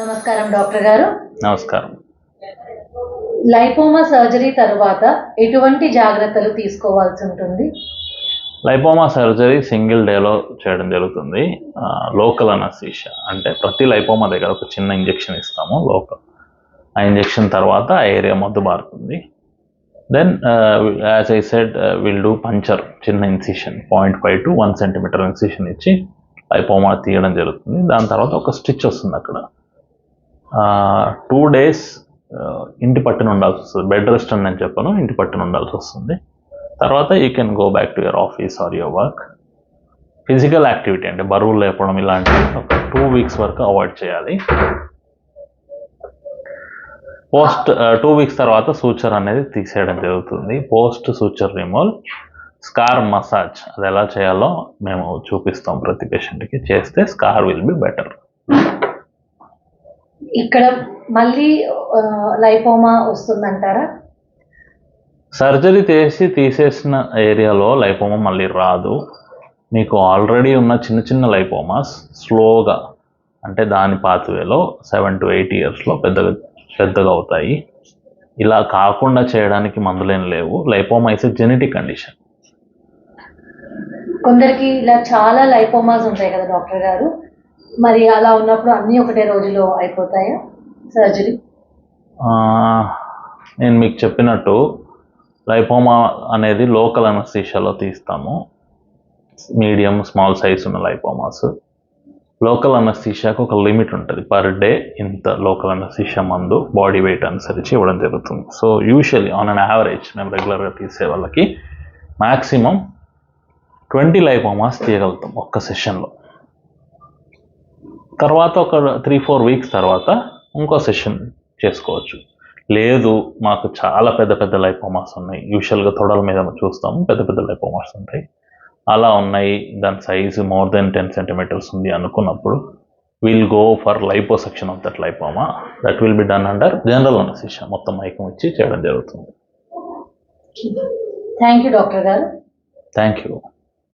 నమస్కారం డాక్టర్ గారు. నమస్కారం. లైపోమా సర్జరీ తర్వాత ఎటువంటి జాగ్రత్తలు తీసుకోవాల్సి ఉంటుంది? లైపోమా సర్జరీ సింగిల్ డేలో చేయడం జరుగుతుంది. లోకల్ అనస్థీషియా అంటే ప్రతి లైపోమా దగ్గర ఒక చిన్న ఇంజెక్షన్ ఇస్తాము లోకల్. ఆ ఇంజెక్షన్ తర్వాత ఆ ఏరియా మొద్దు బారుతుంది. Then as I said will do puncture, చిన్న ఇన్సిషన్ 0.5 to 1 centimeter ఇన్సిషన్ ఇచ్చి లైపోమా తీయడం జరుగుతుంది. దాని తర్వాత ఒక స్టిచ్ వస్తుంది అక్కడ. 2 days ఇంటి పట్టున ఉండాల్సి వస్తుంది. బెడ్ రెస్ట్ అని నేను చెప్పను, ఇంటి పట్టున ఉండాల్సి వస్తుంది. తర్వాత you can go back to your office or your work. Physical activity అంటే బరువులు లేపడం ఇలాంటివి ఒక 2 weeks వరకు అవాయిడ్ చేయాలి. 2 weeks తర్వాత సూచర్ అనేది తీసేయడం జరుగుతుంది. Post suture removal, scar massage అది ఎలా చేయాలో మేము చూపిస్తాం ప్రతి పేషెంట్కి. చేస్తే స్కార్ విల్ బి బెటర్. ఇక్కడ మళ్ళీ లైపోమా వస్తుందంటారా? సర్జరీ తీసేసిన ఏరియాలో లైపోమా మళ్ళీ రాదు. మీకు ఆల్రెడీ ఉన్న చిన్న చిన్న లైపోమాస్ స్లోగా అంటే దాని పాత్వేలో 7 to 8 yearsలో పెద్దగా అవుతాయి. ఇలా కాకుండా చేయడానికి మందులేం లేవు. Lipoma is a genetic condition. కొందరికి ఇలా చాలా లైపోమాస్ ఉంటాయి కదా డాక్టర్ గారు, మరి అలా ఉన్నప్పుడు అన్నీ ఒకటే రోజులో అయిపోతాయా సర్జరీ? నేను మీకు చెప్పినట్టు లైపోమా అనేది లోకల్ అనస్థీషియాలో తీస్తాము. మీడియం స్మాల్ సైజ్ ఉన్న లైపోమాస్ లోకల్ అనస్థీషియాకు ఒక లిమిట్ ఉంటుంది. పర్ డే ఇంత లోకల్ అనస్థీషియా మందు బాడీ వెయిట్ అనుసరించి ఇవ్వడం జరుగుతుంది. So usually on an average మేము రెగ్యులర్గా తీసే వాళ్ళకి మ్యాక్సిమం 20 లైపోమాస్ తీయగలుగుతాం ఒక్క సెషన్లో. తర్వాత ఒక 3-4 weeks తర్వాత ఇంకో సెషన్ చేసుకోవచ్చు. లేదు మాకు చాలా పెద్ద లైపోమాస్ ఉన్నాయి, యూజువల్గా తొడల మీద చూస్తాము పెద్ద లైపోమాస్ ఉంటాయి, అలా ఉన్నాయి, దాని సైజు మోర్ దెన్ 10 centimeters ఉంది అనుకున్నప్పుడు will go for liposuction of that lipoma. That will be done under general anaesthesia. మొత్తం మైకం ఇచ్చి చేయడం జరుగుతుంది. థ్యాంక్ యూ డాక్టర్ గారు. Thank you.